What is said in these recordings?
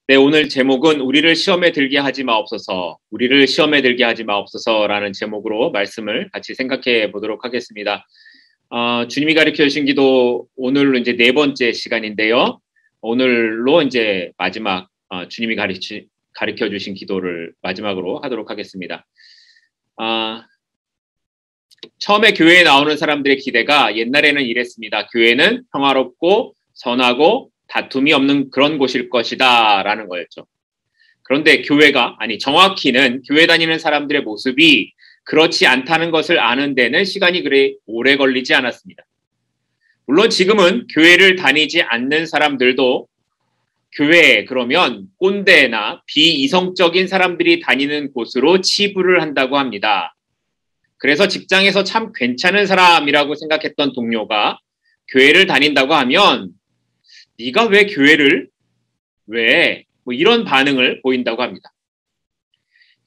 네, 오늘 제목은 우리를 시험에 들게 하지 마옵소서, 우리를 시험에 들게 하지 마옵소서라는 제목으로 말씀을 같이 생각해 보도록 하겠습니다. 주님이 가르쳐 주신 기도 오늘 이제 네 번째 시간인데요. 오늘로 이제 마지막 주님이 가르쳐 주신 기도를 마지막으로 하도록 하겠습니다. 처음에 교회에 나오는 사람들의 기대가 옛날에는 이랬습니다. 교회는 평화롭고 선하고 다툼이 없는 그런 곳일 것이다 라는 거였죠. 그런데 정확히는 교회 다니는 사람들의 모습이 그렇지 않다는 것을 아는 데는 시간이 그리 오래 걸리지 않았습니다. 물론 지금은 교회를 다니지 않는 사람들도 교회 그러면 꼰대나 비이성적인 사람들이 다니는 곳으로 치부를 한다고 합니다. 그래서 직장에서 참 괜찮은 사람이라고 생각했던 동료가 교회를 다닌다고 하면 네가 왜 교회를? 왜? 이런 반응을 보인다고 합니다.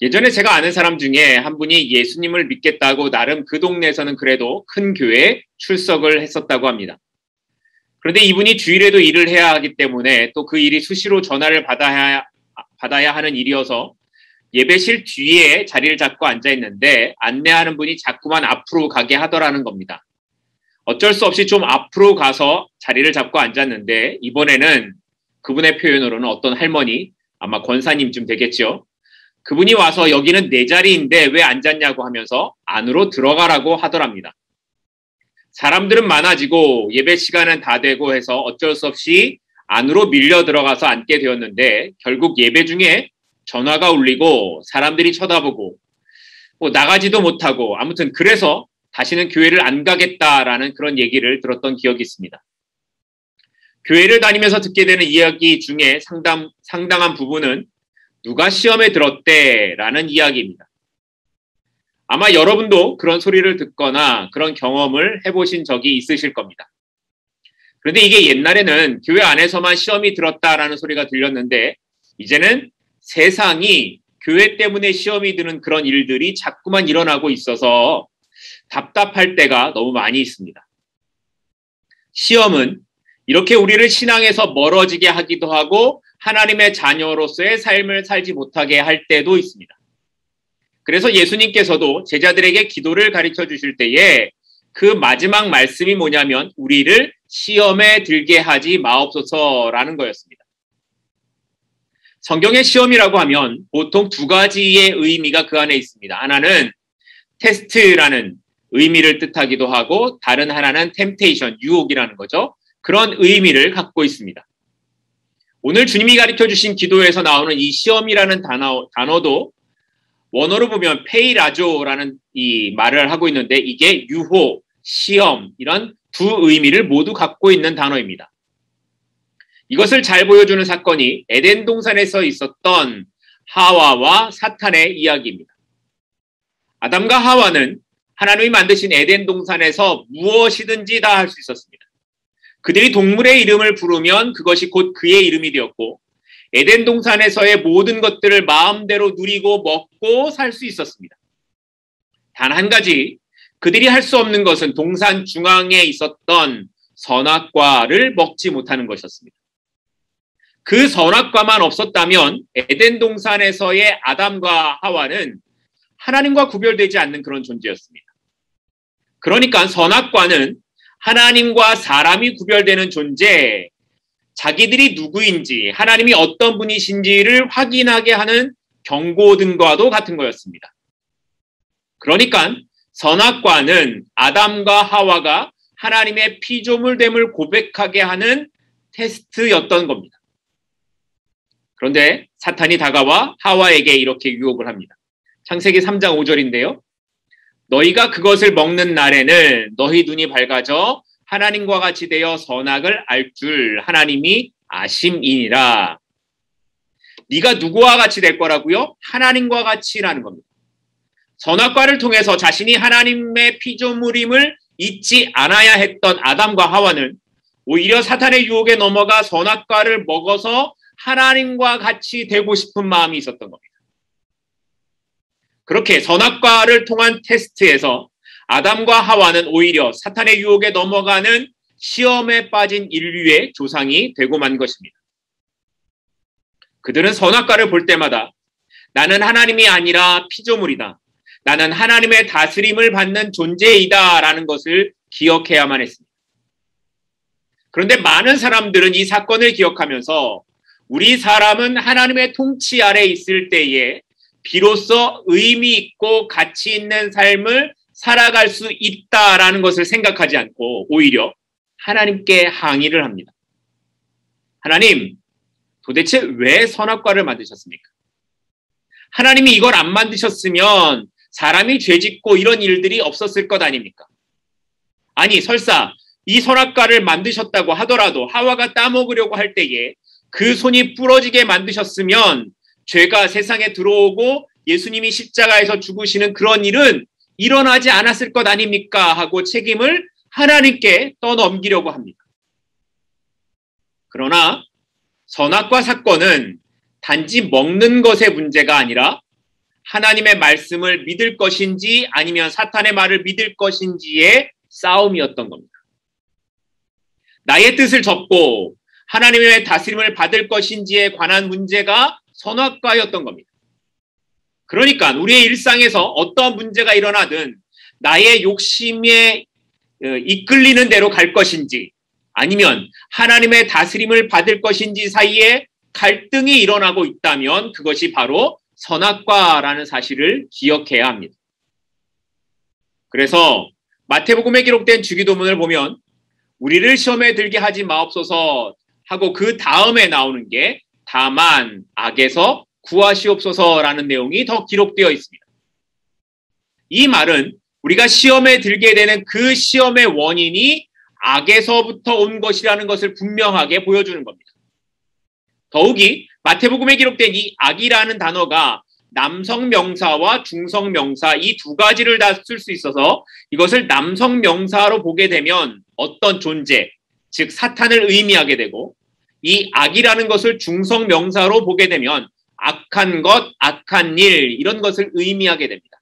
예전에 제가 아는 사람 중에 한 분이 예수님을 믿겠다고 나름 그 동네에서는 그래도 큰 교회에 출석을 했었다고 합니다. 그런데 이분이 주일에도 일을 해야 하기 때문에 또 그 일이 수시로 전화를 받아야 하는 일이어서 예배실 뒤에 자리를 잡고 앉아 있는데 안내하는 분이 자꾸만 앞으로 가게 하더라는 겁니다. 어쩔 수 없이 좀 앞으로 가서 자리를 잡고 앉았는데 이번에는 그분의 표현으로는 어떤 할머니, 아마 권사님쯤 되겠죠. 그분이 와서 여기는 내 자리인데 왜 앉았냐고 하면서 안으로 들어가라고 하더랍니다. 사람들은 많아지고 예배 시간은 다 되고 해서 어쩔 수 없이 안으로 밀려 들어가서 앉게 되었는데 결국 예배 중에 전화가 울리고 사람들이 쳐다보고 나가지도 못하고 아무튼 그래서 다시는 교회를 안 가겠다라는 그런 얘기를 들었던 기억이 있습니다. 교회를 다니면서 듣게 되는 이야기 중에 상당한 부분은 누가 시험에 들었대라는 이야기입니다. 아마 여러분도 그런 소리를 듣거나 그런 경험을 해보신 적이 있으실 겁니다. 그런데 이게 옛날에는 교회 안에서만 시험이 들었다라는 소리가 들렸는데 이제는 세상이 교회 때문에 시험이 드는 그런 일들이 자꾸만 일어나고 있어서 답답할 때가 너무 많이 있습니다. 시험은 이렇게 우리를 신앙에서 멀어지게 하기도 하고 하나님의 자녀로서의 삶을 살지 못하게 할 때도 있습니다. 그래서 예수님께서도 제자들에게 기도를 가르쳐 주실 때에 그 마지막 말씀이 뭐냐면 우리를 시험에 들게 하지 마옵소서라는 거였습니다. 성경의 시험이라고 하면 보통 두 가지의 의미가 그 안에 있습니다. 하나는 테스트라는 의미를 뜻하기도 하고 다른 하나는 템테이션, 유혹이라는 거죠. 그런 의미를 갖고 있습니다. 오늘 주님이 가르쳐 주신 기도에서 나오는 이 시험이라는 단어도 원어로 보면 페이라조라는 이 말을 하고 있는데 이게 유혹, 시험 이런 두 의미를 모두 갖고 있는 단어입니다. 이것을 잘 보여주는 사건이 에덴 동산에서 있었던 하와와 사탄의 이야기입니다. 아담과 하와는 하나님이 만드신 에덴 동산에서 무엇이든지 다 할 수 있었습니다. 그들이 동물의 이름을 부르면 그것이 곧 그의 이름이 되었고 에덴 동산에서의 모든 것들을 마음대로 누리고 먹고 살 수 있었습니다. 단 한 가지 그들이 할 수 없는 것은 동산 중앙에 있었던 선악과를 먹지 못하는 것이었습니다. 그 선악과만 없었다면 에덴 동산에서의 아담과 하와는 하나님과 구별되지 않는 그런 존재였습니다. 그러니까 선악과는 하나님과 사람이 구별되는 존재, 자기들이 누구인지 하나님이 어떤 분이신지를 확인하게 하는 경고등과도 같은 거였습니다. 그러니까 선악과는 아담과 하와가 하나님의 피조물됨을 고백하게 하는 테스트였던 겁니다. 그런데 사탄이 다가와 하와에게 이렇게 유혹을 합니다. 창세기 3장 5절인데요. 너희가 그것을 먹는 날에는 너희 눈이 밝아져 하나님과 같이 되어 선악을 알 줄 하나님이 아심이니라. 네가 누구와 같이 될 거라고요? 하나님과 같이라는 겁니다. 선악과를 통해서 자신이 하나님의 피조물임을 잊지 않아야 했던 아담과 하와는 오히려 사탄의 유혹에 넘어가 선악과를 먹어서 하나님과 같이 되고 싶은 마음이 있었던 겁니다. 그렇게 선악과를 통한 테스트에서 아담과 하와는 오히려 사탄의 유혹에 넘어가는 시험에 빠진 인류의 조상이 되고 만 것입니다. 그들은 선악과를 볼 때마다 나는 하나님이 아니라 피조물이다. 나는 하나님의 다스림을 받는 존재이다 라는 것을 기억해야만 했습니다. 그런데 많은 사람들은 이 사건을 기억하면서 우리 사람은 하나님의 통치 아래 있을 때에 비로소 의미 있고 가치 있는 삶을 살아갈 수 있다라는 것을 생각하지 않고 오히려 하나님께 항의를 합니다. 하나님, 도대체 왜 선악과를 만드셨습니까? 하나님이 이걸 안 만드셨으면 사람이 죄짓고 이런 일들이 없었을 것 아닙니까? 아니, 설사 이 선악과를 만드셨다고 하더라도 하와가 따먹으려고 할 때에 그 손이 부러지게 만드셨으면 죄가 세상에 들어오고 예수님이 십자가에서 죽으시는 그런 일은 일어나지 않았을 것 아닙니까? 하고 책임을 하나님께 떠넘기려고 합니다. 그러나 선악과 사건은 단지 먹는 것의 문제가 아니라 하나님의 말씀을 믿을 것인지 아니면 사탄의 말을 믿을 것인지의 싸움이었던 겁니다. 나의 뜻을 접고 하나님의 다스림을 받을 것인지에 관한 문제가 선악과였던 겁니다. 그러니까 우리의 일상에서 어떤 문제가 일어나든 나의 욕심에 이끌리는 대로 갈 것인지 아니면 하나님의 다스림을 받을 것인지 사이에 갈등이 일어나고 있다면 그것이 바로 선악과라는 사실을 기억해야 합니다. 그래서 마태복음에 기록된 주기도문을 보면 우리를 시험에 들게 하지 마옵소서 하고 그 다음에 나오는 게 다만 악에서 구하시옵소서라는 내용이 더 기록되어 있습니다. 이 말은 우리가 시험에 들게 되는 그 시험의 원인이 악에서부터 온 것이라는 것을 분명하게 보여주는 겁니다. 더욱이 마태복음에 기록된 이 악이라는 단어가 남성 명사와 중성 명사 이 두 가지를 다 쓸 수 있어서 이것을 남성 명사로 보게 되면 어떤 존재, 즉 사탄을 의미하게 되고 이 악이라는 것을 중성 명사로 보게 되면 악한 것, 악한 일 이런 것을 의미하게 됩니다.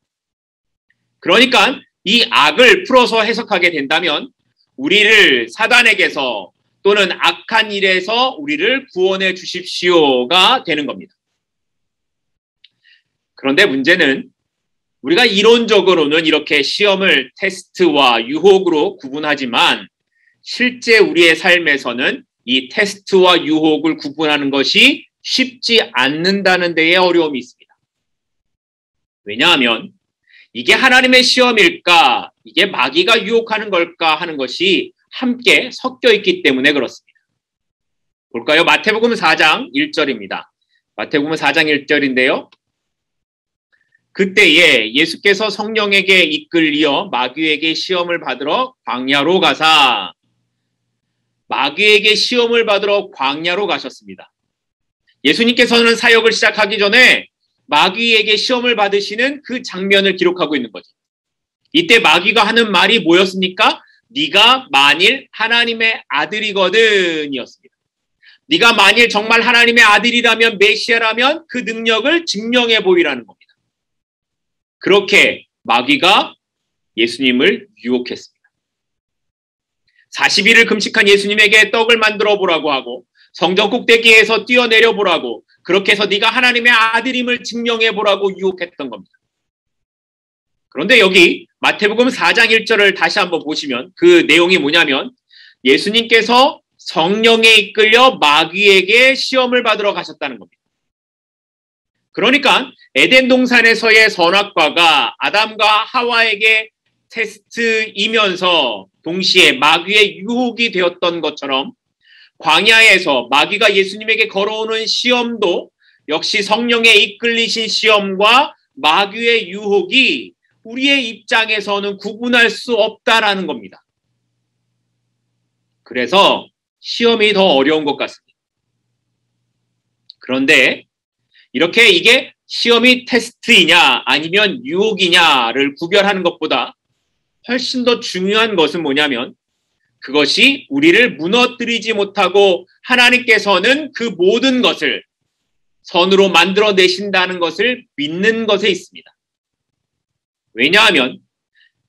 그러니까 이 악을 풀어서 해석하게 된다면 우리를 사단에게서 또는 악한 일에서 우리를 구원해 주십시오가 되는 겁니다. 그런데 문제는 우리가 이론적으로는 이렇게 시험을 테스트와 유혹으로 구분하지만 실제 우리의 삶에서는 이 테스트와 유혹을 구분하는 것이 쉽지 않는다는 데에 어려움이 있습니다. 왜냐하면 이게 하나님의 시험일까, 이게 마귀가 유혹하는 걸까 하는 것이 함께 섞여 있기 때문에 그렇습니다. 볼까요? 마태복음 4장 1절입니다. 마태복음 4장 1절인데요. 그때에 예수께서 성령에게 이끌리어 마귀에게 시험을 받으러 광야로 가사 마귀에게 시험을 받으러 광야로 가셨습니다. 예수님께서는 사역을 시작하기 전에 마귀에게 시험을 받으시는 그 장면을 기록하고 있는 거죠. 이때 마귀가 하는 말이 뭐였습니까? 네가 만일 하나님의 아들이거든 이었습니다. 네가 만일 정말 하나님의 아들이라면 메시아라면 그 능력을 증명해 보이라는 겁니다. 그렇게 마귀가 예수님을 유혹했습니다. 40일을 금식한 예수님에게 떡을 만들어 보라고 하고 성전 꼭대기에서 뛰어내려 보라고 그렇게 해서 네가 하나님의 아들임을 증명해 보라고 유혹했던 겁니다. 그런데 여기 마태복음 4장 1절을 다시 한번 보시면 그 내용이 뭐냐면 예수님께서 성령에 이끌려 마귀에게 시험을 받으러 가셨다는 겁니다. 그러니까 에덴 동산에서의 선악과가 아담과 하와에게 테스트이면서 동시에 마귀의 유혹이 되었던 것처럼 광야에서 마귀가 예수님에게 걸어오는 시험도 역시 성령에 이끌리신 시험과 마귀의 유혹이 우리의 입장에서는 구분할 수 없다라는 겁니다. 그래서 시험이 더 어려운 것 같습니다. 그런데 이렇게 이게 시험이 테스트이냐 아니면 유혹이냐를 구별하는 것보다 훨씬 더 중요한 것은 뭐냐면 그것이 우리를 무너뜨리지 못하고 하나님께서는 그 모든 것을 선으로 만들어내신다는 것을 믿는 것에 있습니다. 왜냐하면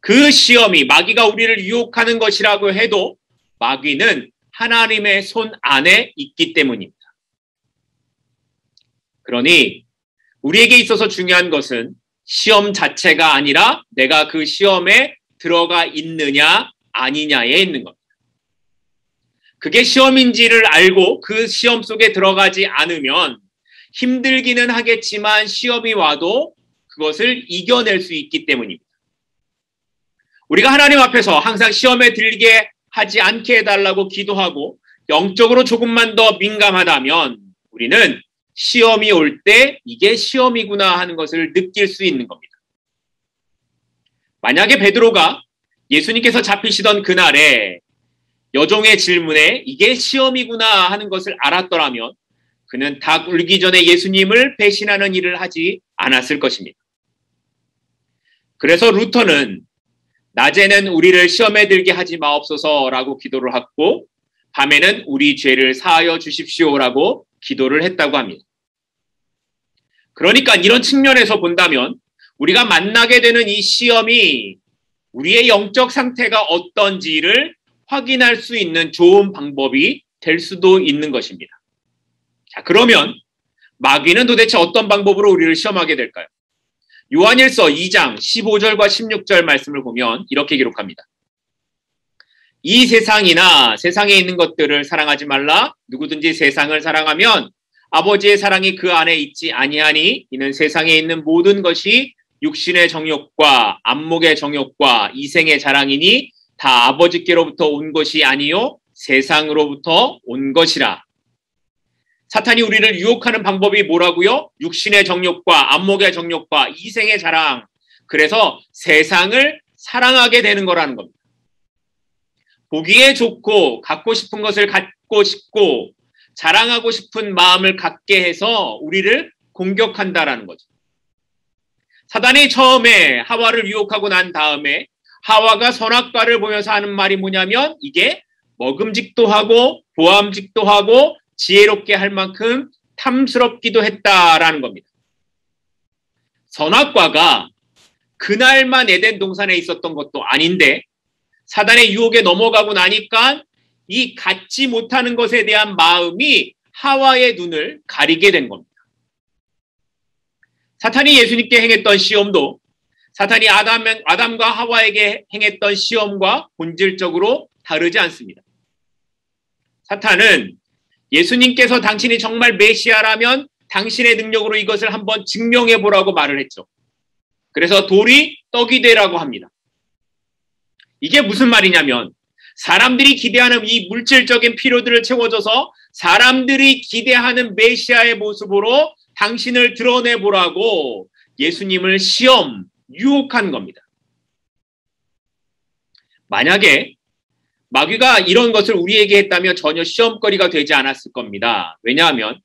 그 시험이 마귀가 우리를 유혹하는 것이라고 해도 마귀는 하나님의 손 안에 있기 때문입니다. 그러니 우리에게 있어서 중요한 것은 시험 자체가 아니라 내가 그 시험에 들어가 있느냐 아니냐에 있는 겁니다. 그게 시험인지를 알고 그 시험 속에 들어가지 않으면 힘들기는 하겠지만 시험이 와도 그것을 이겨낼 수 있기 때문입니다. 우리가 하나님 앞에서 항상 시험에 들게 하지 않게 해달라고 기도하고 영적으로 조금만 더 민감하다면 우리는 시험이 올 때 이게 시험이구나 하는 것을 느낄 수 있는 겁니다. 만약에 베드로가 예수님께서 잡히시던 그날에 여종의 질문에 이게 시험이구나 하는 것을 알았더라면 그는 닭 울기 전에 예수님을 배신하는 일을 하지 않았을 것입니다. 그래서 루터는 낮에는 우리를 시험에 들게 하지 마옵소서라고 기도를 하고 밤에는 우리 죄를 사하여 주십시오라고 기도를 했다고 합니다. 그러니까 이런 측면에서 본다면 우리가 만나게 되는 이 시험이 우리의 영적 상태가 어떤지를 확인할 수 있는 좋은 방법이 될 수도 있는 것입니다. 자, 그러면 마귀는 도대체 어떤 방법으로 우리를 시험하게 될까요? 요한일서 2장 15절과 16절 말씀을 보면 이렇게 기록합니다. 이 세상이나 세상에 있는 것들을 사랑하지 말라. 누구든지 세상을 사랑하면 아버지의 사랑이 그 안에 있지 아니하니 이는 세상에 있는 모든 것이 육신의 정욕과 안목의 정욕과 이생의 자랑이니 다 아버지께로부터 온 것이 아니요 세상으로부터 온 것이라. 사탄이 우리를 유혹하는 방법이 뭐라고요? 육신의 정욕과 안목의 정욕과 이생의 자랑. 그래서 세상을 사랑하게 되는 거라는 겁니다. 보기에 좋고 갖고 싶은 것을 갖고 싶고 자랑하고 싶은 마음을 갖게 해서 우리를 공격한다라는 거죠. 사단이 처음에 하와를 유혹하고 난 다음에 하와가 선악과를 보면서 하는 말이 뭐냐면 이게 먹음직도 하고 보암직도 하고 지혜롭게 할 만큼 탐스럽기도 했다라는 겁니다. 선악과가 그날만 에덴 동산에 있었던 것도 아닌데 사단의 유혹에 넘어가고 나니까 이 갖지 못하는 것에 대한 마음이 하와의 눈을 가리게 된 겁니다. 사탄이 예수님께 행했던 시험도 사탄이 아담과 하와에게 행했던 시험과 본질적으로 다르지 않습니다. 사탄은 예수님께서 당신이 정말 메시아라면 당신의 능력으로 이것을 한번 증명해 보라고 말을 했죠. 그래서 돌이 떡이 되라고 합니다. 이게 무슨 말이냐면 사람들이 기대하는 이 물질적인 필요들을 채워줘서 사람들이 기대하는 메시아의 모습으로 당신을 드러내보라고 예수님을 유혹한 겁니다. 만약에 마귀가 이런 것을 우리에게 했다면 전혀 시험거리가 되지 않았을 겁니다. 왜냐하면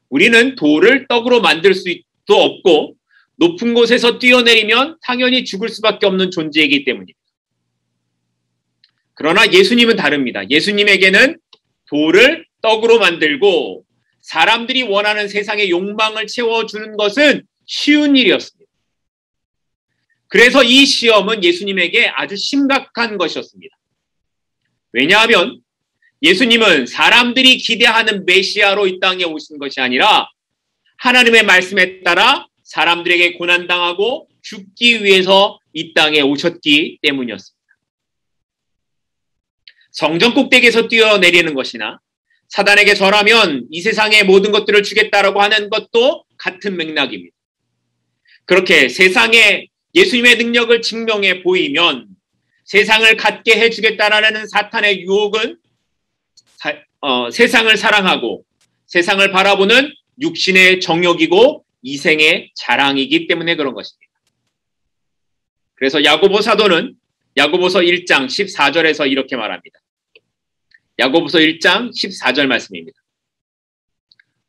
우리는 돌을 떡으로 만들 수도 없고 높은 곳에서 뛰어내리면 당연히 죽을 수밖에 없는 존재이기 때문입니다. 그러나 예수님은 다릅니다. 예수님에게는 돌을 떡으로 만들고 사람들이 원하는 세상의 욕망을 채워주는 것은 쉬운 일이었습니다. 그래서 이 시험은 예수님에게 아주 심각한 것이었습니다. 왜냐하면 예수님은 사람들이 기대하는 메시아로 이 땅에 오신 것이 아니라 하나님의 말씀에 따라 사람들에게 고난당하고 죽기 위해서 이 땅에 오셨기 때문이었습니다. 성전 꼭대기에서 뛰어내리는 것이나 사단에게 절하면 이 세상의 모든 것들을 주겠다라고 하는 것도 같은 맥락입니다. 그렇게 세상에 예수님의 능력을 증명해 보이면 세상을 갖게 해주겠다라는 사탄의 유혹은 세상을 사랑하고 세상을 바라보는 육신의 정욕이고 이생의 자랑이기 때문에 그런 것입니다. 그래서 야고보 사도는 야고보서 1장 14절에서 이렇게 말합니다. 야고보서 1장 14절 말씀입니다.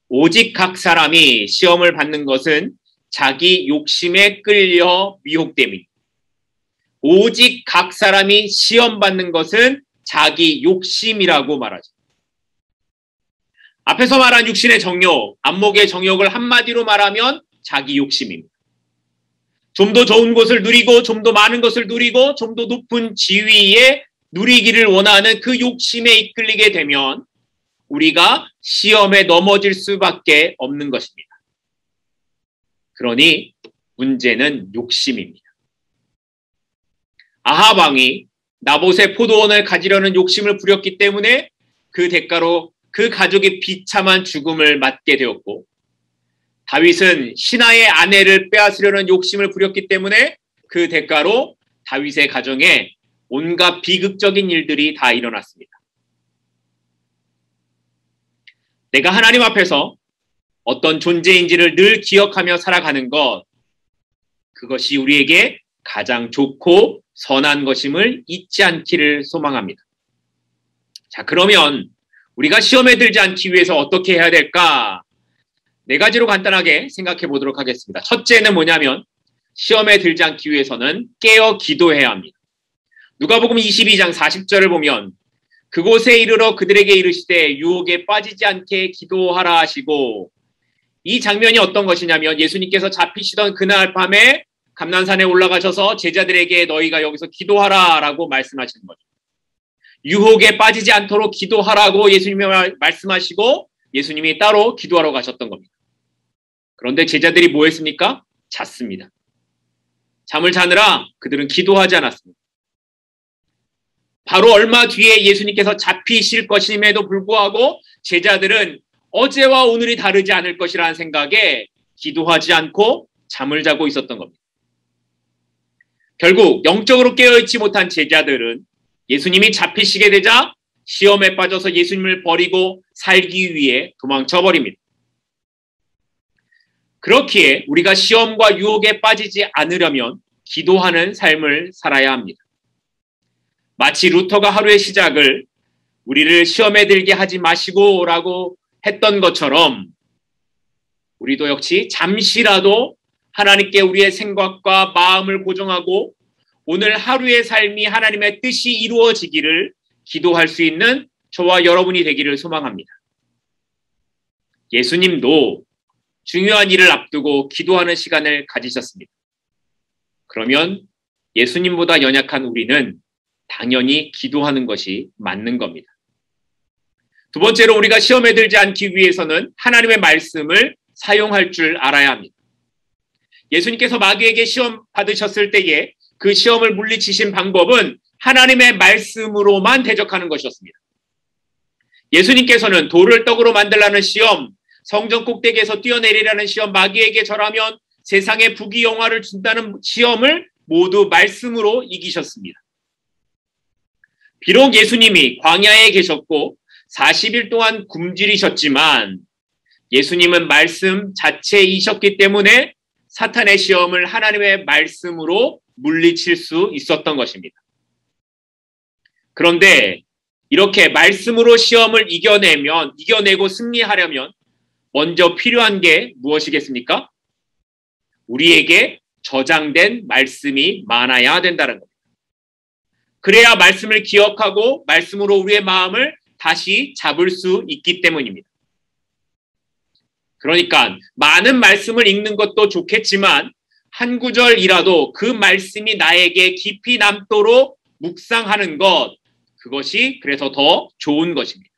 오직 각 사람이 시험을 받는 것은 자기 욕심에 끌려 미혹됨이니 오직 각 사람이 시험 받는 것은 자기 욕심이라고 말하죠. 앞에서 말한 육신의 정욕, 안목의 정욕을 한마디로 말하면 자기 욕심입니다. 좀 더 좋은 것을 누리고 좀 더 많은 것을 누리고 좀 더 높은 지위에 누리기를 원하는 그 욕심에 이끌리게 되면 우리가 시험에 넘어질 수밖에 없는 것입니다. 그러니 문제는 욕심입니다. 아합 왕이 나봇의 포도원을 가지려는 욕심을 부렸기 때문에 그 대가로 그 가족이 비참한 죽음을 맞게 되었고, 다윗은 신하의 아내를 빼앗으려는 욕심을 부렸기 때문에 그 대가로 다윗의 가정에 온갖 비극적인 일들이 다 일어났습니다. 내가 하나님 앞에서 어떤 존재인지를 늘 기억하며 살아가는 것, 그것이 우리에게 가장 좋고 선한 것임을 잊지 않기를 소망합니다. 자, 그러면 우리가 시험에 들지 않기 위해서 어떻게 해야 될까? 네 가지로 간단하게 생각해 보도록 하겠습니다. 첫째는 뭐냐면 시험에 들지 않기 위해서는 깨어 기도해야 합니다. 누가복음 22장 40절을 보면 그곳에 이르러 그들에게 이르시되 유혹에 빠지지 않게 기도하라 하시고, 이 장면이 어떤 것이냐면 예수님께서 잡히시던 그날 밤에 감난산에 올라가셔서 제자들에게 너희가 여기서 기도하라 라고 말씀하시는 거죠. 유혹에 빠지지 않도록 기도하라고 예수님이 말씀하시고 예수님이 따로 기도하러 가셨던 겁니다. 그런데 제자들이 뭐 했습니까? 잤습니다. 잠을 자느라 그들은 기도하지 않았습니다. 바로 얼마 뒤에 예수님께서 잡히실 것임에도 불구하고 제자들은 어제와 오늘이 다르지 않을 것이라는 생각에 기도하지 않고 잠을 자고 있었던 겁니다. 결국 영적으로 깨어있지 못한 제자들은 예수님이 잡히시게 되자 시험에 빠져서 예수님을 버리고 살기 위해 도망쳐 버립니다. 그렇기에 우리가 시험과 유혹에 빠지지 않으려면 기도하는 삶을 살아야 합니다. 마치 루터가 하루의 시작을 우리를 시험에 들게 하지 마시고 라고 했던 것처럼 우리도 역시 잠시라도 하나님께 우리의 생각과 마음을 고정하고 오늘 하루의 삶이 하나님의 뜻이 이루어지기를 기도할 수 있는 저와 여러분이 되기를 소망합니다. 예수님도 중요한 일을 앞두고 기도하는 시간을 가지셨습니다. 그러면 예수님보다 연약한 우리는 당연히 기도하는 것이 맞는 겁니다. 두 번째로 우리가 시험에 들지 않기 위해서는 하나님의 말씀을 사용할 줄 알아야 합니다. 예수님께서 마귀에게 시험 받으셨을 때에 그 시험을 물리치신 방법은 하나님의 말씀으로만 대적하는 것이었습니다. 예수님께서는 돌을 떡으로 만들라는 시험, 성전 꼭대기에서 뛰어내리라는 시험, 마귀에게 절하면 세상에 부귀영화를 준다는 시험을 모두 말씀으로 이기셨습니다. 비록 예수님이 광야에 계셨고 40일 동안 굶주리셨지만 예수님은 말씀 자체이셨기 때문에 사탄의 시험을 하나님의 말씀으로 물리칠 수 있었던 것입니다. 그런데 이렇게 말씀으로 시험을 이겨내고 승리하려면 먼저 필요한 게 무엇이겠습니까? 우리에게 저장된 말씀이 많아야 된다는 겁니다. 그래야 말씀을 기억하고 말씀으로 우리의 마음을 다시 잡을 수 있기 때문입니다. 그러니까 많은 말씀을 읽는 것도 좋겠지만 한 구절이라도 그 말씀이 나에게 깊이 남도록 묵상하는 것, 그것이 그래서 더 좋은 것입니다.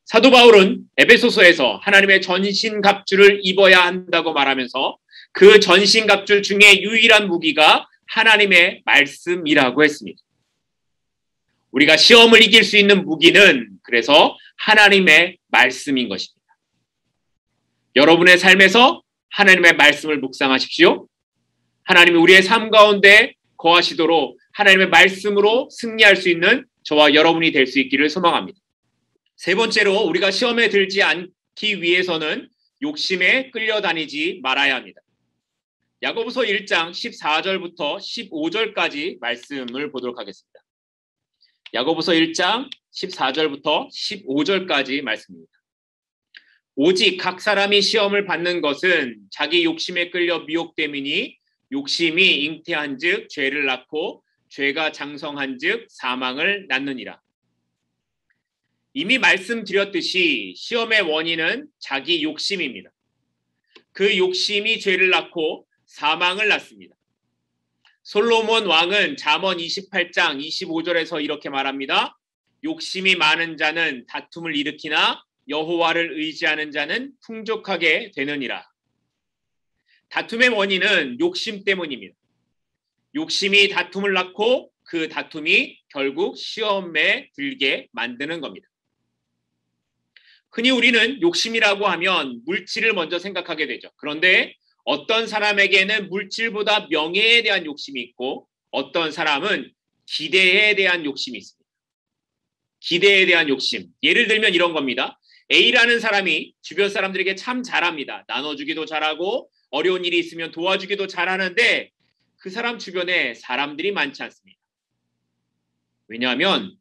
사도 바울은 에베소서에서 하나님의 전신갑주를 입어야 한다고 말하면서 그 전신갑주 중에 유일한 무기가 하나님의 말씀이라고 했습니다. 우리가 시험을 이길 수 있는 무기는 그래서 하나님의 말씀인 것입니다. 여러분의 삶에서 하나님의 말씀을 묵상하십시오. 하나님이 우리의 삶 가운데 거하시도록 하나님의 말씀으로 승리할 수 있는 저와 여러분이 될 수 있기를 소망합니다. 세 번째로 우리가 시험에 들지 않기 위해서는 욕심에 끌려다니지 말아야 합니다. 야고보서 1장 14절부터 15절까지 말씀을 보도록 하겠습니다. 야고보서 1장 14절부터 15절까지 말씀입니다. 오직 각 사람이 시험을 받는 것은 자기 욕심에 끌려 미혹됨이니 욕심이 잉태한 즉 죄를 낳고 죄가 장성한 즉 사망을 낳느니라. 이미 말씀드렸듯이 시험의 원인은 자기 욕심입니다. 그 욕심이 죄를 낳고 사망을 낳습니다. 솔로몬 왕은 잠언 28장 25절에서 이렇게 말합니다. 욕심이 많은 자는 다툼을 일으키나 여호와를 의지하는 자는 풍족하게 되느니라. 다툼의 원인은 욕심 때문입니다. 욕심이 다툼을 낳고 그 다툼이 결국 시험에 들게 만드는 겁니다. 흔히 우리는 욕심이라고 하면 물질을 먼저 생각하게 되죠. 그런데 어떤 사람에게는 물질보다 명예에 대한 욕심이 있고 어떤 사람은 기대에 대한 욕심이 있습니다. 기대에 대한 욕심. 예를 들면 이런 겁니다. A라는 사람이 주변 사람들에게 참 잘합니다. 나눠주기도 잘하고 어려운 일이 있으면 도와주기도 잘하는데 그 사람 주변에 사람들이 많지 않습니다. 왜냐하면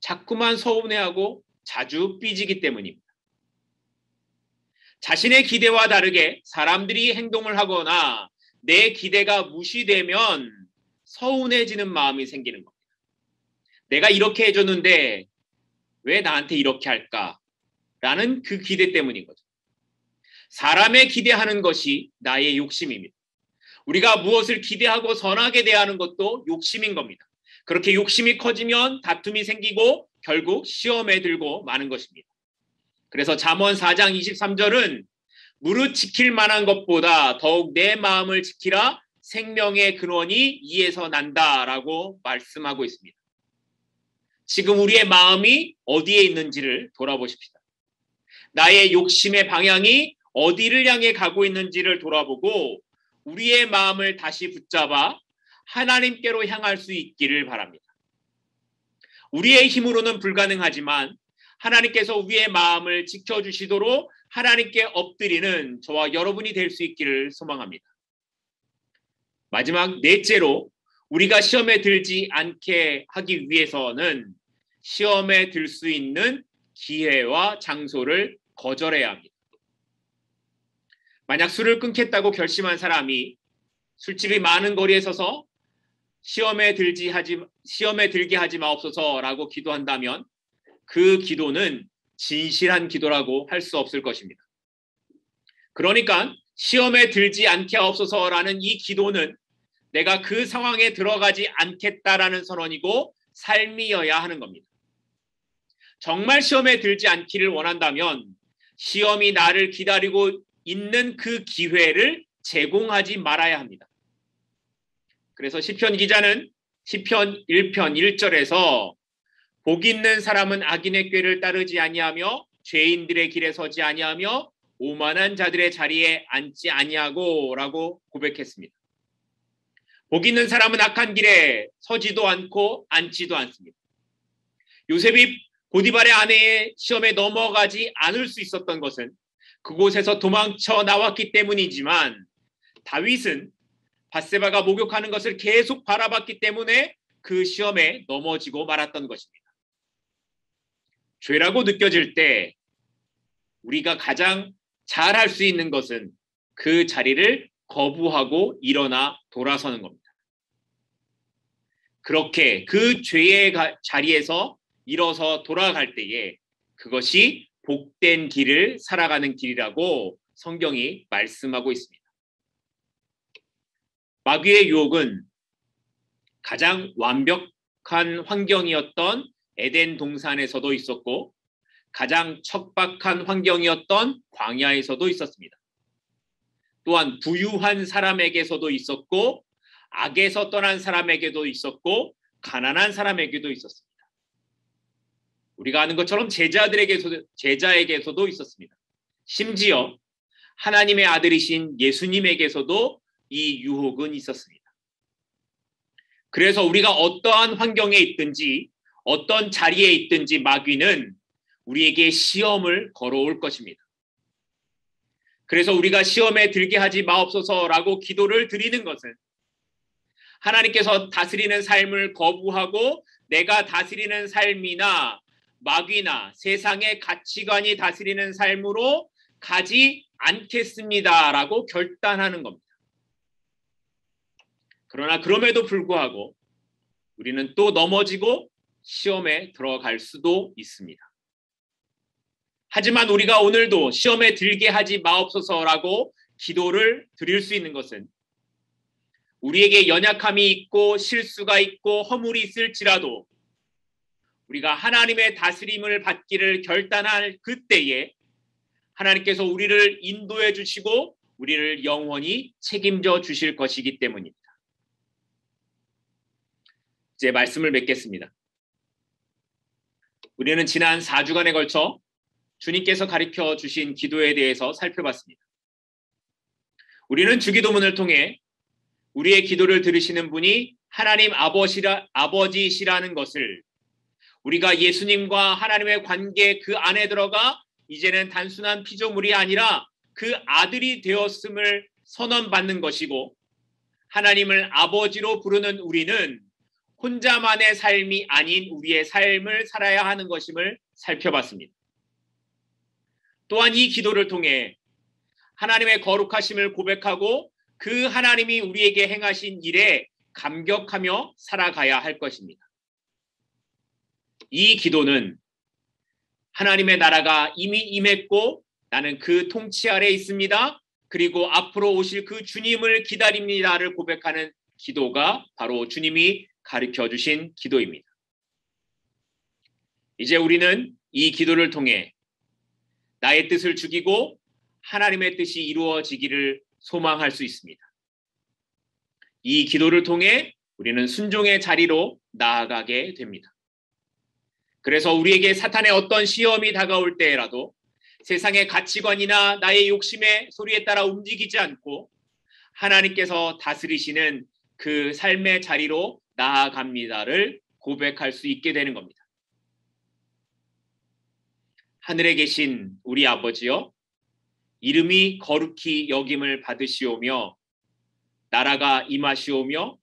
자꾸만 서운해하고 자주 삐지기 때문입니다. 자신의 기대와 다르게 사람들이 행동을 하거나 내 기대가 무시되면 서운해지는 마음이 생기는 겁니다. 내가 이렇게 해줬는데 왜 나한테 이렇게 할까? 라는 그 기대 때문인 거죠. 사람의 기대하는 것이 나의 욕심입니다. 우리가 무엇을 기대하고 선하게 대하는 것도 욕심인 겁니다. 그렇게 욕심이 커지면 다툼이 생기고 결국 시험에 들고 마는 것입니다. 그래서 잠언 4장 23절은 무릇 지킬 만한 것보다 더욱 내 마음을 지키라 생명의 근원이 이에서 난다라고 말씀하고 있습니다. 지금 우리의 마음이 어디에 있는지를 돌아보십시다. 나의 욕심의 방향이 어디를 향해 가고 있는지를 돌아보고 우리의 마음을 다시 붙잡아 하나님께로 향할 수 있기를 바랍니다. 우리의 힘으로는 불가능하지만 하나님께서 우리의 마음을 지켜주시도록 하나님께 엎드리는 저와 여러분이 될 수 있기를 소망합니다. 마지막 넷째로 우리가 시험에 들지 않게 하기 위해서는 시험에 들 수 있는 기회와 장소를 거절해야 합니다. 만약 술을 끊겠다고 결심한 사람이 술집이 많은 거리에 서서 시험에 들게 하지 마옵소서라고 기도한다면 그 기도는 진실한 기도라고 할 수 없을 것입니다. 그러니까 시험에 들지 않게 하옵소서라는 이 기도는 내가 그 상황에 들어가지 않겠다라는 선언이고 삶이어야 하는 겁니다. 정말 시험에 들지 않기를 원한다면 시험이 나를 기다리고 있는 그 기회를 제공하지 말아야 합니다. 그래서 시편 기자는 시편 1편 1절에서 복 있는 사람은 악인의 꾀를 따르지 아니하며 죄인들의 길에 서지 아니하며 오만한 자들의 자리에 앉지 아니하고라고 고백했습니다. 복 있는 사람은 악한 길에 서지도 않고 앉지도 않습니다. 요셉이 보디발의 아내의 시험에 넘어가지 않을 수 있었던 것은 그곳에서 도망쳐 나왔기 때문이지만 다윗은 밧세바가 목욕하는 것을 계속 바라봤기 때문에 그 시험에 넘어지고 말았던 것입니다. 죄라고 느껴질 때 우리가 가장 잘할 수 있는 것은 그 자리를 거부하고 일어나 돌아서는 겁니다. 그렇게 그 죄의 자리에서 일어서 돌아갈 때에 그것이 복된 길을 살아가는 길이라고 성경이 말씀하고 있습니다. 마귀의 유혹은 가장 완벽한 환경이었던 에덴 동산에서도 있었고 가장 척박한 환경이었던 광야에서도 있었습니다. 또한 부유한 사람에게서도 있었고 악에서 떠난 사람에게도 있었고 가난한 사람에게도 있었습니다. 우리가 아는 것처럼 제자에게서도 있었습니다. 심지어 하나님의 아들이신 예수님에게서도 이 유혹은 있었습니다. 그래서 우리가 어떠한 환경에 있든지 어떤 자리에 있든지 마귀는 우리에게 시험을 걸어올 것입니다. 그래서 우리가 시험에 들게 하지 마옵소서라고 기도를 드리는 것은 하나님께서 다스리는 삶을 거부하고 내가 다스리는 삶이나 마귀나 세상의 가치관이 다스리는 삶으로 가지 않겠습니다라고 결단하는 겁니다. 그러나 그럼에도 불구하고 우리는 또 넘어지고 시험에 들어갈 수도 있습니다. 하지만 우리가 오늘도 시험에 들게 하지 마옵소서라고 기도를 드릴 수 있는 것은 우리에게 연약함이 있고 실수가 있고 허물이 있을지라도 우리가 하나님의 다스림을 받기를 결단할 그때에 하나님께서 우리를 인도해 주시고 우리를 영원히 책임져 주실 것이기 때문입니다. 이제 말씀을 맺겠습니다. 우리는 지난 4주간에 걸쳐 주님께서 가르쳐 주신 기도에 대해서 살펴봤습니다. 우리는 주기도문을 통해 우리의 기도를 들으시는 분이 하나님 아버지시라는 것을, 우리가 예수님과 하나님의 관계 그 안에 들어가 이제는 단순한 피조물이 아니라 그 아들이 되었음을 선언받는 것이고, 하나님을 아버지로 부르는 우리는 혼자만의 삶이 아닌 우리의 삶을 살아야 하는 것임을 살펴봤습니다. 또한 이 기도를 통해 하나님의 거룩하심을 고백하고 그 하나님이 우리에게 행하신 일에 감격하며 살아가야 할 것입니다. 이 기도는 하나님의 나라가 이미 임했고 나는 그 통치 아래 있습니다. 그리고 앞으로 오실 그 주님을 기다립니다를 고백하는 기도가 바로 주님이 가르쳐 주신 기도입니다. 이제 우리는 이 기도를 통해 나의 뜻을 죽이고 하나님의 뜻이 이루어지기를 소망할 수 있습니다. 이 기도를 통해 우리는 순종의 자리로 나아가게 됩니다. 그래서 우리에게 사탄의 어떤 시험이 다가올 때라도 세상의 가치관이나 나의 욕심의 소리에 따라 움직이지 않고 하나님께서 다스리시는 그 삶의 자리로 나아갑니다를 고백할 수 있게 되는 겁니다. 하늘에 계신 우리 아버지여, 이름이 거룩히 여김을 받으시오며 나라가 임하시오며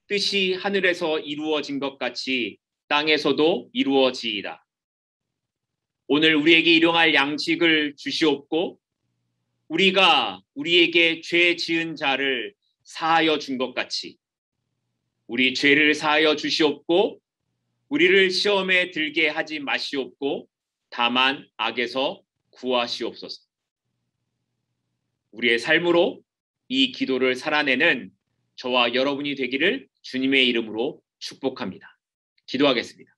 뜻이 하늘에서 이루어진 것 같이 땅에서도 이루어지이다. 오늘 우리에게 일용할 양식을 주시옵고 우리가 우리에게 죄 지은 자를 사하여 준 것 같이 우리 죄를 사하여 주시옵고 우리를 시험에 들게 하지 마시옵고 다만 악에서 구하시옵소서. 우리의 삶으로 이 기도를 살아내는 저와 여러분이 되기를 주님의 이름으로 축복합니다. 기도하겠습니다.